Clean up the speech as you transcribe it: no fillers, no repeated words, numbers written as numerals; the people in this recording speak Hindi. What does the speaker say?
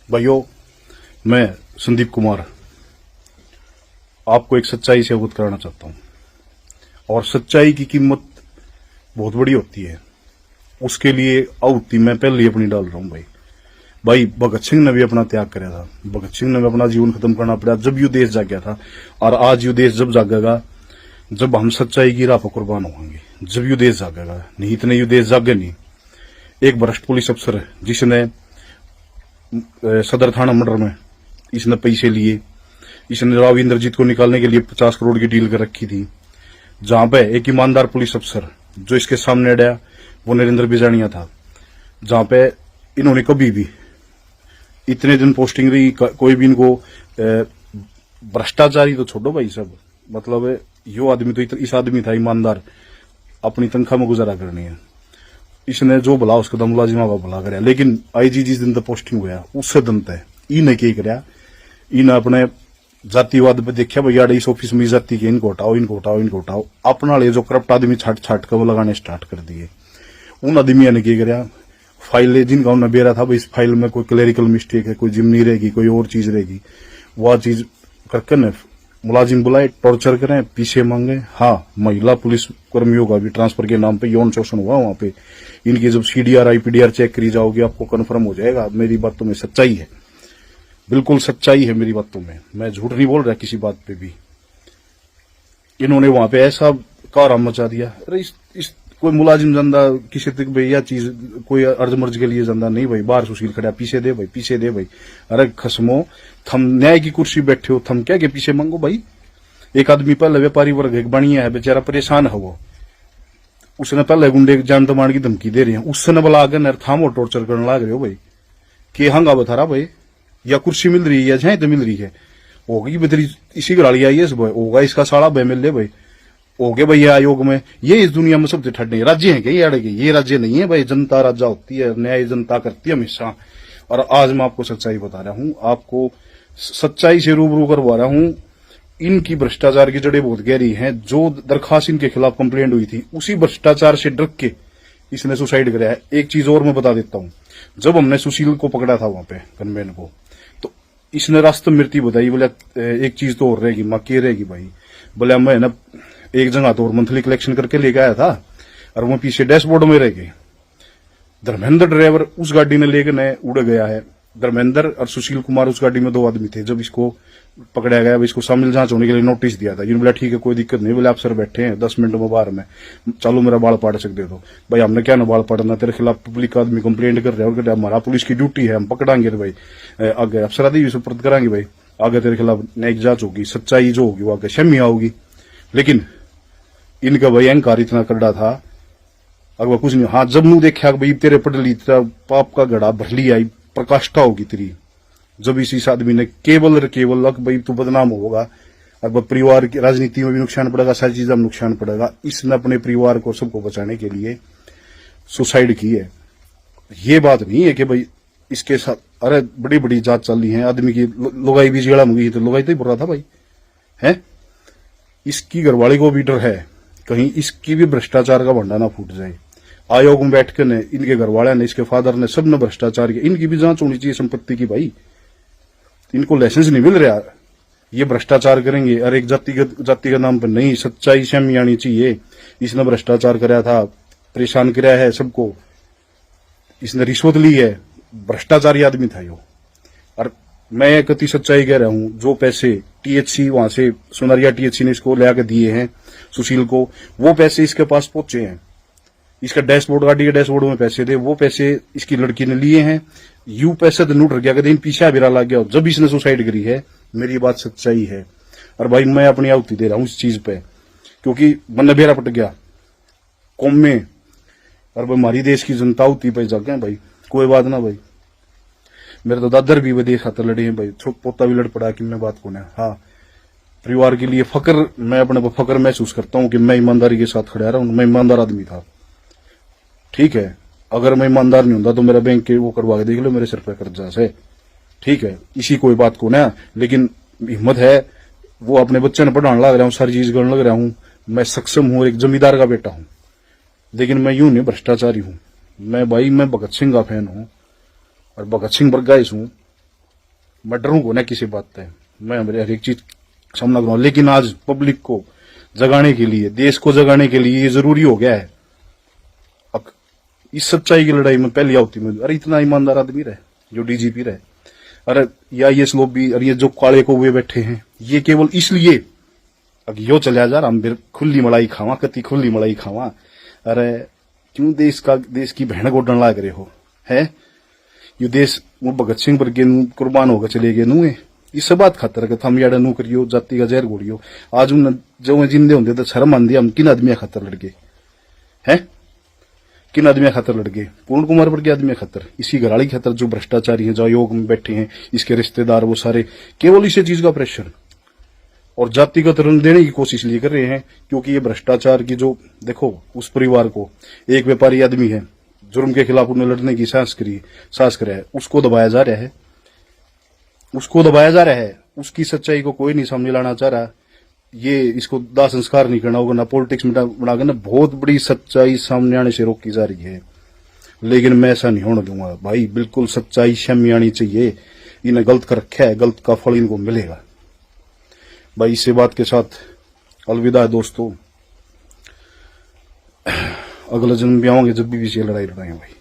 भाइयों, मैं संदीप कुमार आपको एक सच्चाई से अवगत कराना चाहता हूं। और सच्चाई की कीमत बहुत बड़ी होती है, उसके लिए आहुति मैं पहले ही अपनी डाल रहा हूं। भाई भगत सिंह ने भी अपना त्याग कराया था, भगत सिंह ने भी अपना जीवन खत्म करना पड़ा जब यू देश जाग गया था। और आज यू देश जब जागेगा जब हम सच्चाई की राह पर कुर्बान होंगे, जब यू देश जागेगा। नहीं इतने यू देश जागे नहीं। एक भ्रष्ट पुलिस अफसर है जिसने सदर थाना मर्डर में इसने पैसे लिए, इसने राव इंद्रजीत को निकालने के लिए 50 करोड़ की डील कर रखी थी। जहां पे एक ईमानदार पुलिस अफसर जो इसके सामने अड़ा वो नरेंद्र बिजानिया था, जहां पे इन्होंने कभी भी इतने दिन पोस्टिंग रही, कोई भी इनको भ्रष्टाचारी तो छोड़ो भाई सब, मतलब यो आदमी तो इस आदमी था ईमानदार, अपनी तनख्वाह में गुजारा करनी है। इसने जो भला उसका दम मुलाजिमा का भला कराया। लेकिन आईजी जिस दिन तक पोस्टिंग हुआ उससे दिन तक इन्हें क्या कराया, इन अपने जातिवाद पे देखा भैया इस ऑफिस में जाति के इनको हटाओ इनको हटाओ इनको हटाओ। अपना ले जो करप्ट आदमी छाट छाट कर वो लगाने स्टार्ट कर दिए। उन आदमियों ने क्या कराया, फाइल जिनका उन्हें बेरा था भाई इस फाइल में कोई क्लेरिकल मिस्टेक है, कोई जिम्नी रहेगी, कोई और चीज रहेगी, वह चीज करके न मुलाजिम बुलाए, टॉर्चर करें, पीछे मांगे। हाँ, महिला पुलिस कर्मियों का भी ट्रांसफर के नाम पे यौन शोषण हुआ वहां पे। इनकी जब सीडीआर आईपीडीआर चेक करी जाओगी आपको कन्फर्म हो जाएगा। मेरी बातों में सच्चाई है, बिल्कुल सच्चाई है मेरी बातों में, मैं झूठ नहीं बोल रहा किसी बात पे भी। इन्होंने वहां पे ऐसा कारम मचा दिया। अरे इस कोई मुलाजिम जंदा किसी तक भाई यह चीज कोई अर्ज मर्ज के लिए जंदा नहीं भाई, बाहर सुशील खड़ा पीछे दे भाई पीछे दे भाई। अरे खसमो, थम न्याय की कुर्सी बैठे हो, थम क्या के पीछे मांगो भाई। एक आदमी पहले व्यापारी वर्ग एक बनिया है, बेचारा परेशान है, वो उसने पहले गुंडे जान तमाड़ की धमकी दे रही है, उसने बोला आगे नर थामो टॉर्चर करने लग रहे हो भाई। के हंगा बता रहा भाई, या कुर्सी मिल रही है या झाई तो मिल रही है, होगी बेतरी इसी गड़ाली आई है होगा इसका साड़ा बह मिल ले भाई। हो गए भैया आयोग में ये इस दुनिया में सबसे ठंडे राज्य है क्या ये अड़े? ये राज्य नहीं है भाई, जनता राजा होती है, न्याय जनता करती है हमेशा। और आज मैं आपको सच्चाई बता रहा हूं, आपको सच्चाई से रूबरू करवा रहा हूं। इनकी भ्रष्टाचार की जड़ें बहुत गहरी हैं। जो दरखास्त इनके खिलाफ कंप्लेंट हुई थी उसी भ्रष्टाचार से डर के इसने सुसाइड कराया है। एक चीज और मैं बता देता हूं, जब हमने सुशील को पकड़ा था वहां पे कन्वेन को, तो इसने रास्ते मृत्यु बताई। बोले एक चीज तो और रहेगी, मां के रहेगी भाई। बोले मैं ना एक जगह तो और मंथली कलेक्शन करके लेके आया था और वो पीछे डैशबोर्ड में रह गए। धर्मेंद्र ड्राइवर उस गाड़ी ने लेकर न उड़ गया है। धर्मेंद्र और सुशील कुमार उस गाड़ी में दो आदमी थे। जब इसको पकड़ा गया, इसको शामिल जांच होने के लिए नोटिस दिया था। इन्होंने बोला ठीक है कोई दिक्कत नहीं, बोले आप सर बैठे हैं 10 मिनट में बाहर में, चलो मेरा बाल पाड़ सकते दो। भाई हमने क्या ना बाल पाड़ना, तेरे खिलाफ पब्लिक आदमी कंप्लेंट कर रहे हैं, हमारा पुलिस की ड्यूटी है, हम पकड़ांगे भाई, आगे अफसरादी सुपुर्द करांगे भाई, आगे तेरे खिलाफ न्यायिक जांच होगी, सच्चाई जो होगी वो आगे शमिया होगी। लेकिन इनका भाई अहंकार इतना करड़ा था, अगर कुछ नहीं। हाँ, जब मुंह देखा भाई तेरे पटली तेरा पाप का गड़ा भरली आई, प्रकाष्ठा होगी तेरी, जब इस आदमी ने केवल भाई तू बदनाम होगा और परिवार की राजनीति में भी नुकसान पड़ेगा, सारी चीजों में नुकसान पड़ेगा। इसने अपने परिवार को सबको बचाने के लिए सुसाइड की है। ये बात नहीं है कि भाई इसके साथ अरे बड़ी बड़ी जांच चल रही है, आदमी की लुगाई भी जेड़ा मुगी तो लुगाई तो ही बुरा था भाई है। इसकी घरवाली को भी डर है कहीं इसकी भी भ्रष्टाचार का भंडा ना फूट जाए। आयोग में बैठ के ने इनके घरवाले ने, इसके फादर ने, सब ने भ्रष्टाचार किया। इनकी भी जांच होनी चाहिए संपत्ति की भाई। इनको लाइसेंस नहीं मिल रहा, ये भ्रष्टाचार करेंगे। और एक जाति के नाम पर नहीं, सच्चाई सामने आनी चाहिए। इसने भ्रष्टाचार कराया था, परेशान कराया है सबको, इसने रिश्वत ली है, भ्रष्टाचारी आदमी था यो। और मैं कति सच्चाई कह रहा हूं, जो पैसे टीएचसी वहां से सुनरिया टीएचसी ने इसको ले आके दिए हैं सुशील को, वो पैसे इसके पास पहुंचे हैं। इसका डैशबोर्ड, गाड़ी के डैशबोर्ड में पैसे थे, वो पैसे इसकी लड़की ने लिए हैं। यू पैसे तो नूट गया, कहीं पीछे बिरा लग गया जब इसने सुसाइड करी है। मेरी बात सच्चाई है। और भाई मैं अपनी आहुति दे रहा हूं इस चीज पे, क्योंकि मन बेरा पट गया कौम में, और हमारी देश की जनता आहुति पे जग गए भाई। कोई बात ना भाई, मेरे तो दादर भी देश खातर लड़े हैं भाई, छोट पोता भी लड़ पड़ा कि मैं बात कौन है। हाँ, परिवार के लिए फक्र, मैं अपने को फक्र महसूस करता हूं कि मैं ईमानदारी के साथ खड़ा रहा हूं। मैं ईमानदार आदमी था, ठीक है। अगर मैं ईमानदार नहीं होता तो मेरा बैंक के वो करवा के देख लो मेरे सिर पर कर्जा से, ठीक है। इसी कोई बात को ना, लेकिन हिम्मत है, वो अपने बच्चे ने पढ़ाने लग रहा हूँ, सारी चीज करने लग रहा हूँ, मैं सक्षम हूँ, एक जमींदार का बेटा हूँ। लेकिन मैं यूं नहीं भ्रष्टाचारी हूँ। मैं भाई मैं भगत सिंह का फैन हूँ और भगत सिंह पर गाइस हूँ। मैं डरूंगा ना किसी बात से, मैं मेरे हर एक चीज सामना करूंगा। लेकिन आज पब्लिक को जगाने के लिए, देश को जगाने के लिए ये जरूरी हो गया है। अब इस सच्चाई की लड़ाई में पहली आवती में, अरे इतना ईमानदार आदमी रहे जो डीजीपी रहे, अरे या ये लोग भी, अरे ये जो काले को हुए बैठे हैं, ये केवल इसलिए अगर यो चला जा रहा हम फिर खुली मलाई खावा, कति खुली मलाई खावा। अरे क्यों देश की बहन को डर लाग रहे हो है? यो देश वो भगत सिंह वर्गे कुर्बान होकर चले गए नू, इस बात खातर के हम याडा नू करियो, जाति का जहर घोड़ियो। आज उन जो जिंदे होंगे तो शर्म आंदी, हम किन आदमी खातर लड़ गए हैं? किन आदमी खातर लड़ गए? पूर्ण कुमार वर्गे आदमी खातर, इसी घराड़ी खातर जो भ्रष्टाचारी है, जो आयोग में बैठे हैं, इसके रिश्तेदार, वो सारे केवल इसी चीज का प्रेशर और जातिगत रंग देने की कोशिश लिए कर रहे हैं। क्योंकि ये भ्रष्टाचार की जो, देखो उस परिवार को, एक व्यापारी आदमी है, जुर्म के खिलाफ उन्हें लड़ने की साहस करे है, उसको दबाया जा रहा है, उसको दबाया जा रहा है। उसकी सच्चाई को कोई नहीं सामने लाना चाह रहा। ये इसको दाह संस्कार नहीं करना होगा, ना पॉलिटिक्स में बनाकर ना बहुत बड़ी सच्चाई सामने आने से रोकी जा रही है। लेकिन मैं ऐसा नहीं होने दूंगा भाई, बिल्कुल सच्चाई सामने आनी चाहिए। इन्हें गलत कर रखा है, गलत का फल इनको मिलेगा भाई। इसी बात के साथ अलविदा है दोस्तों, अगला जन्म भी आऊंगे जब भी ये लड़ाई लड़ाएंगे भाई।